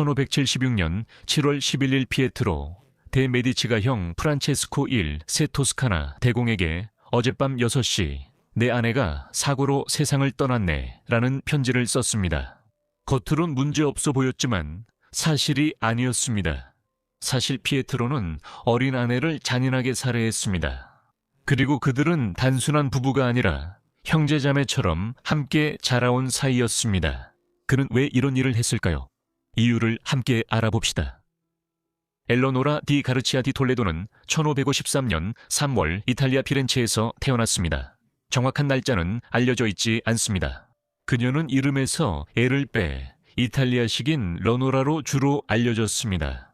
1576년 7월 11일 피에트로 대 메디치가 형 프란체스코 1세 토스카나 대공에게 어젯밤 6시 내 아내가 사고로 세상을 떠났네 라는 편지를 썼습니다. 겉으론 문제없어 보였지만 사실이 아니었습니다. 사실 피에트로는 어린 아내를 잔인하게 살해했습니다. 그리고 그들은 단순한 부부가 아니라 형제자매처럼 함께 자라온 사이였습니다. 그는 왜 이런 일을 했을까요? 이유를 함께 알아봅시다. 엘러노라 디 가르치아 디 톨레도는 1553년 3월 이탈리아 피렌체에서 태어났습니다. 정확한 날짜는 알려져 있지 않습니다. 그녀는 이름에서 L을 빼 이탈리아식인 러노라로 주로 알려졌습니다.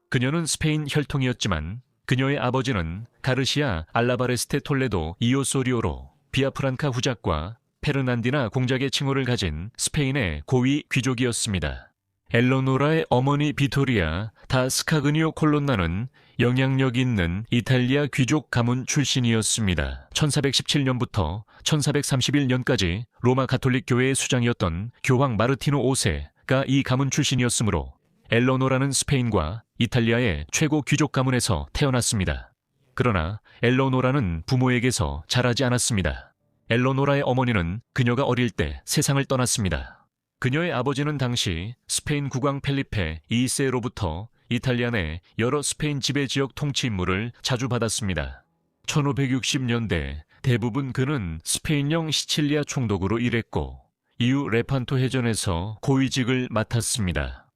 그녀는 스페인 혈통이었지만 그녀의 아버지는 가르시아 알라바레스테 톨레도 이오소리오로 비아프란카 후작과 페르난디나 공작의 칭호를 가진 스페인의 고위 귀족이었습니다. 엘러노라의 어머니 비토리아 다 스카그니오 콜론나는 영향력 있는 이탈리아 귀족 가문 출신이었습니다. 1417년부터 1431년까지 로마 가톨릭 교회의 수장이었던 교황 마르티노 5세가 이 가문 출신이었으므로 엘러노라는 스페인과 이탈리아의 최고 귀족 가문에서 태어났습니다. 그러나 엘러노라는 부모에게서 자라지 않았습니다. 엘러노라의 어머니는 그녀가 어릴 때 세상을 떠났습니다. 그녀의 아버지는 당시 스페인 국왕 펠리페 2세로부터 이탈리아 내 여러 스페인 지배 지역 통치 임무를 자주 받았습니다. 1560년대 대부분 그는 스페인령 시칠리아 총독으로 일했고 이후 레판토 해전에서 고위직을 맡았습니다.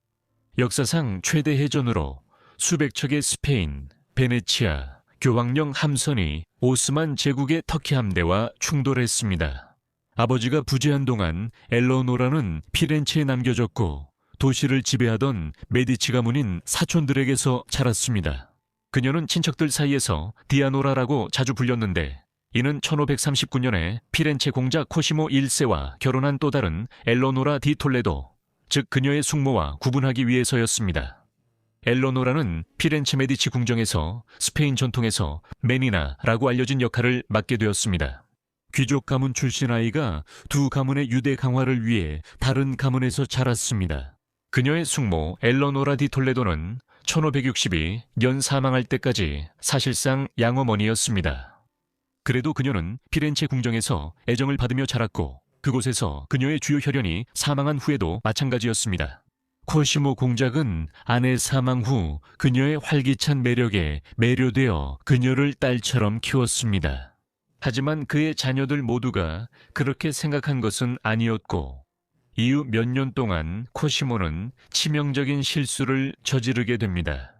역사상 최대 해전으로 수백 척의 스페인, 베네치아, 교황령 함선이 오스만 제국의 터키 함대와 충돌했습니다. 아버지가 부재한 동안 엘러노라는 피렌체에 남겨졌고 도시를 지배하던 메디치 가문인 사촌들에게서 자랐습니다. 그녀는 친척들 사이에서 디아노라라고 자주 불렸는데 이는 1539년에 피렌체 공작 코시모 1세와 결혼한 또 다른 엘러노라 디 톨레도, 즉 그녀의 숙모와 구분하기 위해서였습니다. 엘러노라는 피렌체 메디치 궁정에서 스페인 전통에서 메니나라고 알려진 역할을 맡게 되었습니다. 귀족 가문 출신 아이가 두 가문의 유대 강화를 위해 다른 가문에서 자랐습니다. 그녀의 숙모 엘러노라 디 톨레도는 1562년 사망할 때까지 사실상 양어머니였습니다. 그래도 그녀는 피렌체 궁정에서 애정을 받으며 자랐고 그곳에서 그녀의 주요 혈연이 사망한 후에도 마찬가지였습니다. 코시모 공작은 아내 사망 후 그녀의 활기찬 매력에 매료되어 그녀를 딸처럼 키웠습니다. 하지만 그의 자녀들 모두가 그렇게 생각한 것은 아니었고 이후 몇 년 동안 코시모는 치명적인 실수를 저지르게 됩니다.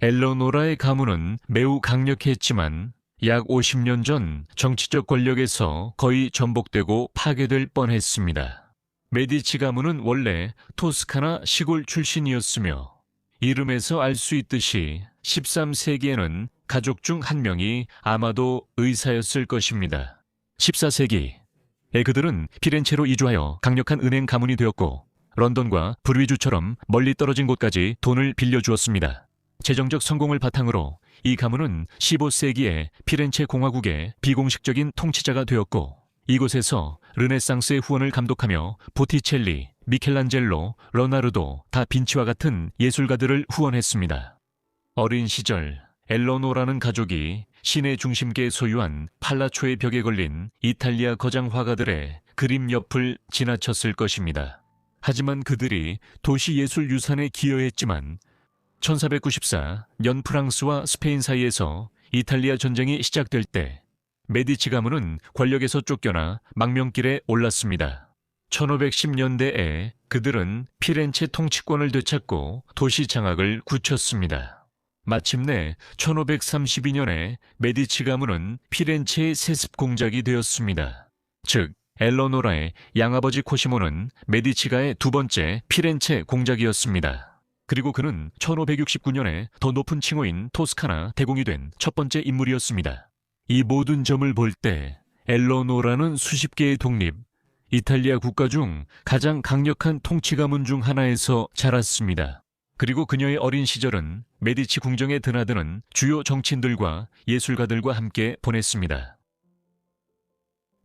엘러노라의 가문은 매우 강력했지만 약 50년 전 정치적 권력에서 거의 전복되고 파괴될 뻔했습니다. 메디치 가문은 원래 토스카나 시골 출신이었으며 이름에서 알 수 있듯이 13세기에는 가족 중 한 명이 아마도 의사였을 것입니다. 14세기에 그들은 피렌체로 이주하여 강력한 은행 가문이 되었고 런던과 브리주처럼 멀리 떨어진 곳까지 돈을 빌려주었습니다. 재정적 성공을 바탕으로 이 가문은 15세기에 피렌체 공화국의 비공식적인 통치자가 되었고 이곳에서 르네상스의 후원을 감독하며 보티첼리, 미켈란젤로, 러나르도, 다빈치와 같은 예술가들을 후원했습니다. 어린 시절 엘러노라는 가족이 시내 중심계에 소유한 팔라초의 벽에 걸린 이탈리아 거장 화가들의 그림 옆을 지나쳤을 것입니다. 하지만 그들이 도시예술유산에 기여했지만 1494년 프랑스와 스페인 사이에서 이탈리아 전쟁이 시작될 때 메디치 가문은 권력에서 쫓겨나 망명길에 올랐습니다. 1510년대에 그들은 피렌체 통치권을 되찾고 도시 장악을 굳혔습니다. 마침내 1532년에 메디치 가문은 피렌체의 세습 공작이 되었습니다. 즉, 엘러노라의 양아버지 코시모는 메디치가의 두 번째 피렌체 공작이었습니다. 그리고 그는 1569년에 더 높은 칭호인 토스카나 대공이 된 첫 번째 인물이었습니다. 이 모든 점을 볼 때 엘러노라는 수십 개의 독립, 이탈리아 국가 중 가장 강력한 통치 가문 중 하나에서 자랐습니다. 그리고 그녀의 어린 시절은 메디치 궁정에 드나드는 주요 정치인들과 예술가들과 함께 보냈습니다.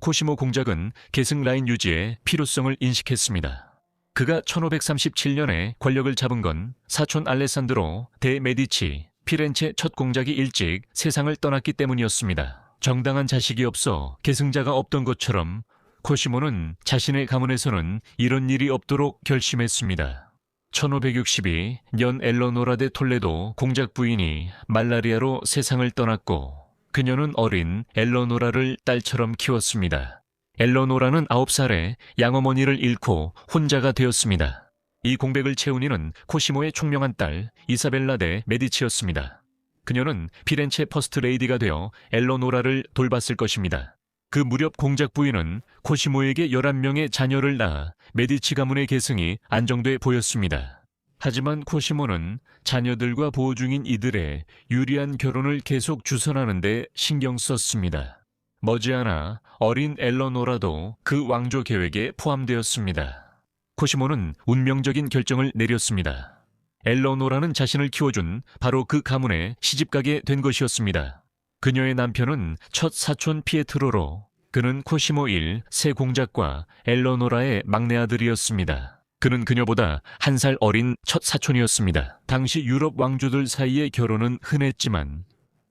코시모 공작은 계승 라인 유지의 필요성을 인식했습니다. 그가 1537년에 권력을 잡은 건 사촌 알레산드로 데 메디치 피렌체 첫 공작이 일찍 세상을 떠났기 때문이었습니다. 정당한 자식이 없어 계승자가 없던 것처럼 코시모는 자신의 가문에서는 이런 일이 없도록 결심했습니다. 1562년 엘러노라 데 톨레도 공작 부인이 말라리아로 세상을 떠났고 그녀는 어린 엘러노라를 딸처럼 키웠습니다. 엘러노라는 9살에 양어머니를 잃고 혼자가 되었습니다. 이 공백을 채운 이는 코시모의 총명한 딸 이사벨라 데 메디치였습니다. 그녀는 피렌체 퍼스트 레이디가 되어 엘러노라를 돌봤을 것입니다. 그 무렵 공작 부인은 코시모에게 11명의 자녀를 낳아 메디치 가문의 계승이 안정돼 보였습니다. 하지만 코시모는 자녀들과 보호 중인 이들의 유리한 결혼을 계속 주선하는 데 신경 썼습니다. 머지않아 어린 엘러노라도 그 왕조 계획에 포함되었습니다. 코시모는 운명적인 결정을 내렸습니다. 엘러노라는 자신을 키워준 바로 그 가문에 시집가게 된 것이었습니다. 그녀의 남편은 첫 사촌 피에트로로 그는 코시모 세 공작과 엘러노라의 막내 아들이었습니다. 그는 그녀보다 1살 어린 첫 사촌이었습니다. 당시 유럽 왕조들 사이의 결혼은 흔했지만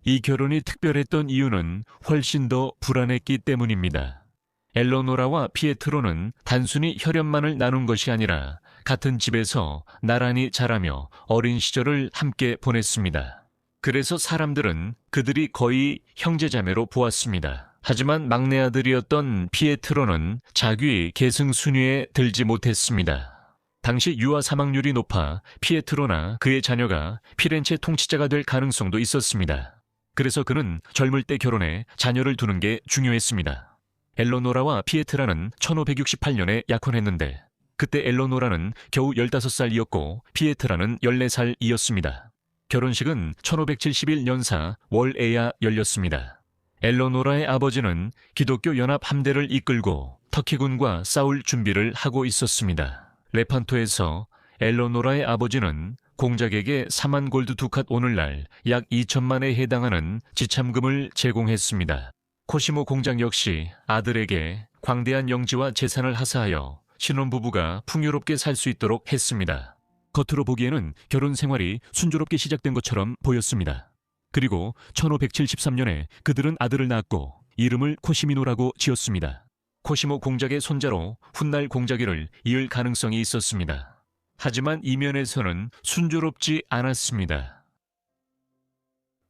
이 결혼이 특별했던 이유는 훨씬 더 불안했기 때문입니다. 엘러노라와 피에트로는 단순히 혈연만을 나눈 것이 아니라 같은 집에서 나란히 자라며 어린 시절을 함께 보냈습니다. 그래서 사람들은 그들이 거의 형제자매로 보았습니다. 하지만 막내 아들이었던 피에트로는 자귀 계승 순위에 들지 못했습니다. 당시 유아 사망률이 높아 피에트로나 그의 자녀가 피렌체 통치자가 될 가능성도 있었습니다. 그래서 그는 젊을 때 결혼해 자녀를 두는 게 중요했습니다. 엘러노라와 피에트라는 1568년에 약혼했는데 그때 엘러노라는 겨우 15살이었고 피에트라는 14살이었습니다. 결혼식은 1571년사 월에야 열렸습니다. 엘러노라의 아버지는 기독교 연합 함대를 이끌고 터키군과 싸울 준비를 하고 있었습니다. 레판토에서 엘러노라의 아버지는 공작에게 4만 골드 두캇 오늘날 약 2천만에 해당하는 지참금을 제공했습니다. 코시모 공작 역시 아들에게 광대한 영지와 재산을 하사하여 신혼부부가 풍요롭게 살 수 있도록 했습니다. 겉으로 보기에는 결혼 생활이 순조롭게 시작된 것처럼 보였습니다. 그리고 1573년에 그들은 아들을 낳았고 이름을 코시미노라고 지었습니다. 코시모 공작의 손자로 훗날 공작위를 이을 가능성이 있었습니다. 하지만 이면에서는 순조롭지 않았습니다.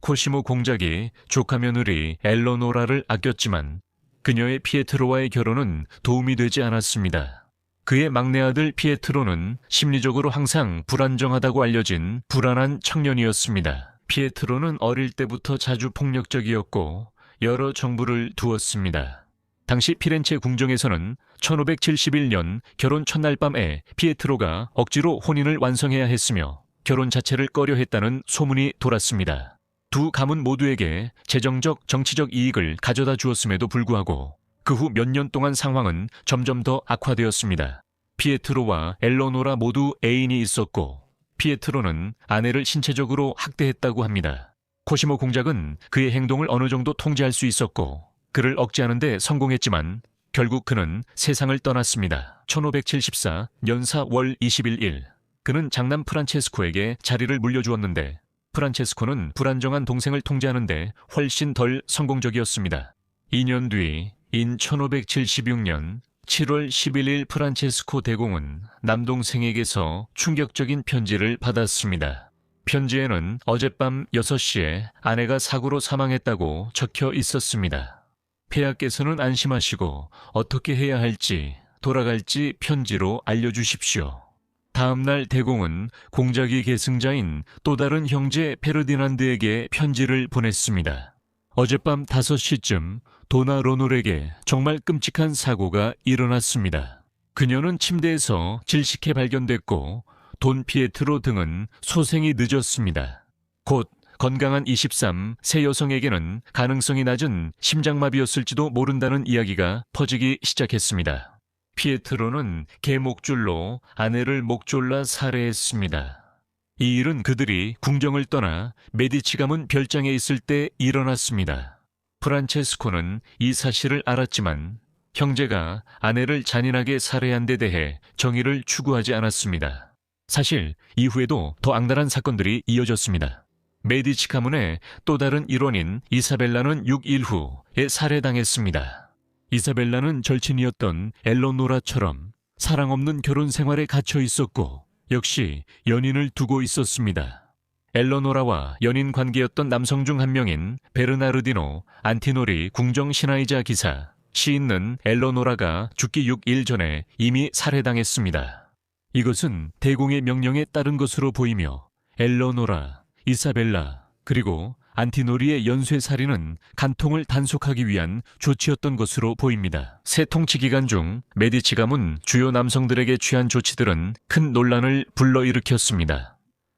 코시모 공작이 조카 며느리 엘러노라를 아꼈지만 그녀의 피에트로와의 결혼은 도움이 되지 않았습니다. 그의 막내 아들 피에트로는 심리적으로 항상 불안정하다고 알려진 불안한 청년이었습니다. 피에트로는 어릴 때부터 자주 폭력적이었고 여러 정부를 두었습니다. 당시 피렌체 궁정에서는 1571년 결혼 첫날 밤에 피에트로가 억지로 혼인을 완성해야 했으며 결혼 자체를 꺼려했다는 소문이 돌았습니다. 두 가문 모두에게 재정적, 정치적 이익을 가져다 주었음에도 불구하고 그 후 몇 년 동안 상황은 점점 더 악화되었습니다. 피에트로와 엘러노라 모두 애인이 있었고 피에트로는 아내를 신체적으로 학대했다고 합니다. 코시모 공작은 그의 행동을 어느 정도 통제할 수 있었고 그를 억제하는 데 성공했지만 결국 그는 세상을 떠났습니다. 1574 년사 월 21일 그는 장남 프란체스코에게 자리를 물려주었는데 프란체스코는 불안정한 동생을 통제하는 데 훨씬 덜 성공적이었습니다. 2년 뒤인 1576년 7월 11일 프란체스코 대공은 남동생에게서 충격적인 편지를 받았습니다. 편지에는 어젯밤 6시에 아내가 사고로 사망했다고 적혀 있었습니다. 폐하께서는 안심하시고 어떻게 해야 할지 돌아갈지 편지로 알려주십시오. 다음날 대공은 공작위 계승자인 또 다른 형제 페르디난드에게 편지를 보냈습니다. 어젯밤 5시쯤 도나 로놀에게 정말 끔찍한 사고가 일어났습니다. 그녀는 침대에서 질식해 발견됐고 돈 피에트로 등은 소생이 늦었습니다. 곧 건강한 23세 여성에게는 가능성이 낮은 심장마비였을지도 모른다는 이야기가 퍼지기 시작했습니다. 피에트로는 개 목줄로 아내를 목졸라 살해했습니다. 이 일은 그들이 궁정을 떠나 메디치 가문 별장에 있을 때 일어났습니다. 프란체스코는 이 사실을 알았지만 형제가 아내를 잔인하게 살해한 데 대해 정의를 추구하지 않았습니다. 사실 이후에도 더 악랄한 사건들이 이어졌습니다. 메디치 가문의 또 다른 일원인 이사벨라는 6일 후에 살해당했습니다. 이사벨라는 절친이었던 엘로노라처럼 사랑 없는 결혼 생활에 갇혀 있었고 역시 연인을 두고 있었습니다. 엘로노라와 연인 관계였던 남성 중 한 명인 베르나르디노 안티노리 궁정 신하이자 기사, 시인는 엘로노라가 죽기 6일 전에 이미 살해당했습니다. 이것은 대공의 명령에 따른 것으로 보이며 엘로노라, 이사벨라, 그리고 안티노리의 연쇄살인은 간통을 단속하기 위한 조치였던 것으로 보입니다. 새 통치 기간 중 메디치 가문 주요 남성들에게 취한 조치들은 큰 논란을 불러일으켰습니다.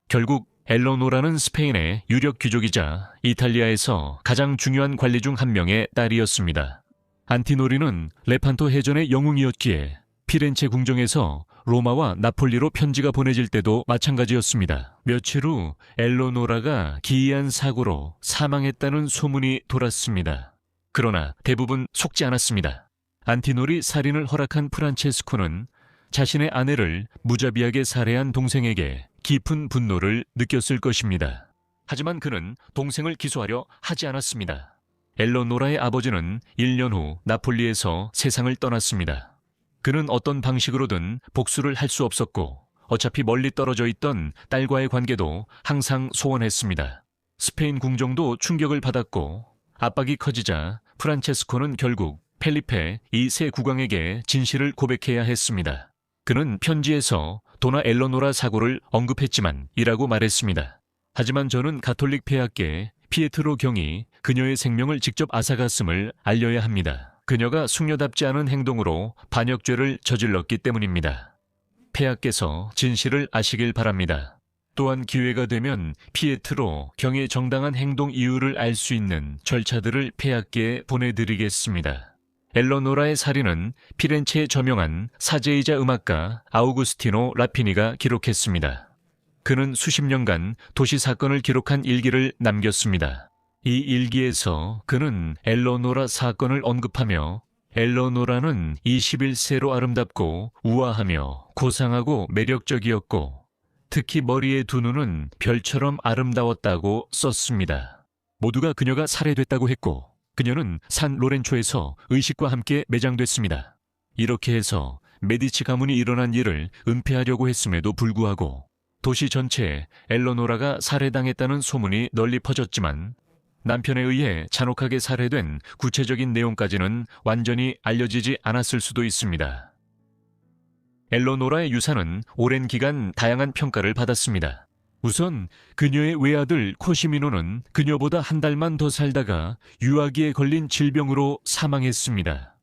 결국 엘로노라는 스페인의 유력 귀족이자 이탈리아에서 가장 중요한 관리 중 한 명의 딸이었습니다. 안티노리는 레판토 해전의 영웅이었기에 피렌체 궁정에서 로마와 나폴리로 편지가 보내질 때도 마찬가지였습니다. 며칠 후 엘로노라가 기이한 사고로 사망했다는 소문이 돌았습니다. 그러나 대부분 속지 않았습니다. 안티노리 살인을 허락한 프란체스코는 자신의 아내를 무자비하게 살해한 동생에게 깊은 분노를 느꼈을 것입니다. 하지만 그는 동생을 기소하려 하지 않았습니다. 엘로노라의 아버지는 1년 후 나폴리에서 세상을 떠났습니다. 그는 어떤 방식으로든 복수를 할 수 없었고 어차피 멀리 떨어져 있던 딸과의 관계도 항상 소원했습니다. 스페인 궁정도 충격을 받았고 압박이 커지자 프란체스코는 결국 펠리페 2세 국왕에게 진실을 고백해야 했습니다. 그는 편지에서 도나 엘로노라 사고를 언급했지만 이라고 말했습니다. 하지만 저는 가톨릭 폐하께 피에트로 경이 그녀의 생명을 직접 앗아갔음을 알려야 합니다. 그녀가 숙녀답지 않은 행동으로 반역죄를 저질렀기 때문입니다. 폐하께서 진실을 아시길 바랍니다. 또한 기회가 되면 피에트로 경의 정당한 행동 이유를 알 수 있는 절차들을 폐하께 보내드리겠습니다. 엘로노라의 살인은 피렌체에 저명한 사제이자 음악가 아우구스티노 라피니가 기록했습니다. 그는 수십 년간 도시 사건을 기록한 일기를 남겼습니다. 이 일기에서 그는 엘로노라 사건을 언급하며 엘로노라는 21세로 아름답고 우아하며 고상하고 매력적이었고 특히 머리의 두 눈은 별처럼 아름다웠다고 썼습니다. 모두가 그녀가 살해됐다고 했고 그녀는 산 로렌초에서 의식과 함께 매장됐습니다. 이렇게 해서 메디치 가문이 일어난 일을 은폐하려고 했음에도 불구하고 도시 전체에 엘로노라가 살해당했다는 소문이 널리 퍼졌지만 남편에 의해 잔혹하게 살해된 구체적인 내용까지는 완전히 알려지지 않았을 수도 있습니다. 엘로노라의 유산은 오랜 기간 다양한 평가를 받았습니다. 우선 그녀의 외아들 코시미노는 그녀보다 한 달만 더 살다가 유아기에 걸린 질병으로 사망했습니다.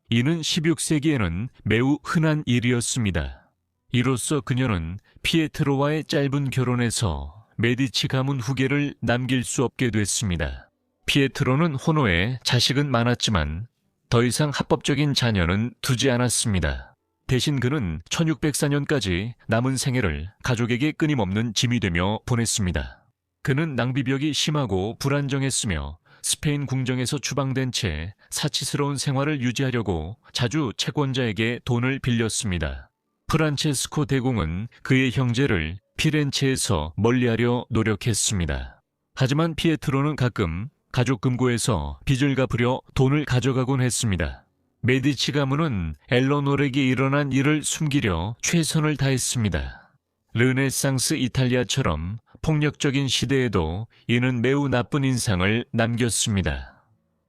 이는 16세기에는 매우 흔한 일이었습니다. 이로써 그녀는 피에트로와의 짧은 결혼에서 메디치 가문 후계를 남길 수 없게 됐습니다. 피에트로는 혼호에 자식은 많았지만 더 이상 합법적인 자녀는 두지 않았습니다. 대신 그는 1604년까지 남은 생애를 가족에게 끊임없는 짐이 되며 보냈습니다. 그는 낭비벽이 심하고 불안정했으며 스페인 궁정에서 추방된 채 사치스러운 생활을 유지하려고 자주 채권자에게 돈을 빌렸습니다. 프란체스코 대공은 그의 형제를 피렌체에서 멀리하려 노력했습니다. 하지만 피에트로는 가끔 가족 금고에서 빚을 갚으려 돈을 가져가곤 했습니다. 메디치 가문은 엘로노르에게 일어난 일을 숨기려 최선을 다했습니다. 르네상스 이탈리아처럼 폭력적인 시대에도 이는 매우 나쁜 인상을 남겼습니다.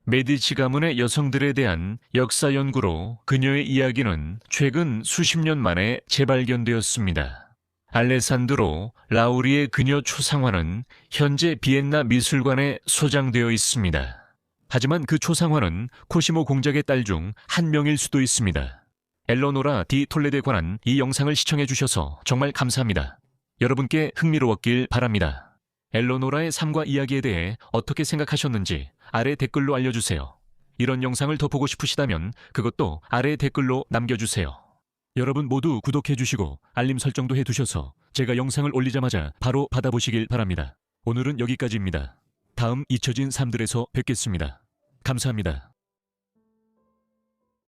메디치 가문의 여성들에 대한 역사 연구로 그녀의 이야기는 최근 수십 년 만에 재발견되었습니다. 알레산드로 라우리의 그녀 초상화는 현재 비엔나 미술관에 소장되어 있습니다. 하지만 그 초상화는 코시모 공작의 딸 중 한 명일 수도 있습니다. 엘로노라 디 톨레드에 관한 이 영상을 시청해 주셔서 정말 감사합니다. 여러분께 흥미로웠길 바랍니다. 엘로노라의 삶과 이야기에 대해 어떻게 생각하셨는지 아래 댓글로 알려주세요. 이런 영상을 더 보고 싶으시다면 그것도 아래 댓글로 남겨주세요. 여러분 모두 구독해 주시고 알림 설정도 해두셔서 제가 영상을 올리자마자 바로 받아보시길 바랍니다. 오늘은 여기까지입니다. 다음 잊혀진 삶들에서 뵙겠습니다. 감사합니다.